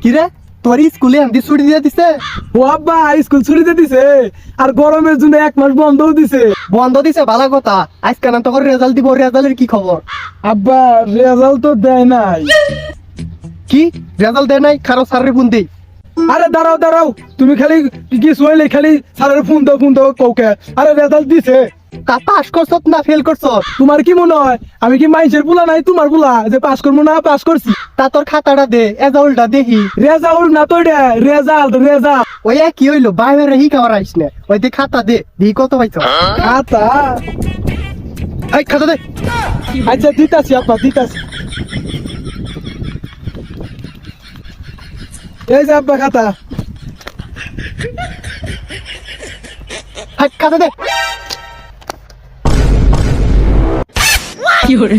কিরে তোর স্কুলে এমনি ছুটি দিয়ে দিছে? ও আব্বা স্কুল ছুটি দিয়ে দিছে, আর গরমের জন্য 1 মাস বন্ধও দিছে। বন্ধ দিছে ভালো কথা, আজকে না তোর রেজাল্ট দিব, রেজাল্টের কি খবর? আব্বা রেজাল্ট তো দেয় নাই। কি রেজাল্ট দেয় নাই? খারাপ স্যারের ফোন দেই। আরে দাঁড়াও দাঁড়াও, তুমি খালি কি শুইলে খালি স্যারের ফোন দাও কৌকে। আরে রেজাল্ট দিছে। তা পাস করছ না ফেল করছ? তোমার কি মনে হয় আমি কি মাইসের বুলা নাই তোমার বুলা যে পাস করবো না? পাস করছি। তা তোর খাতাটা দে, রেজাল্টটা দেখি। রেজাল্ট না তো এটা রেজাল্ট। ওই কি হইলো, বাইরে হি খাবার আইস না, ওই দে খাতা দে, দি কত পাইছ? খাতা? এই খাতা দে। আচ্ছা দিতাছি আব্বা, দিতাছি। এই যে আব্বা খাতা। খাতা দে। কি hore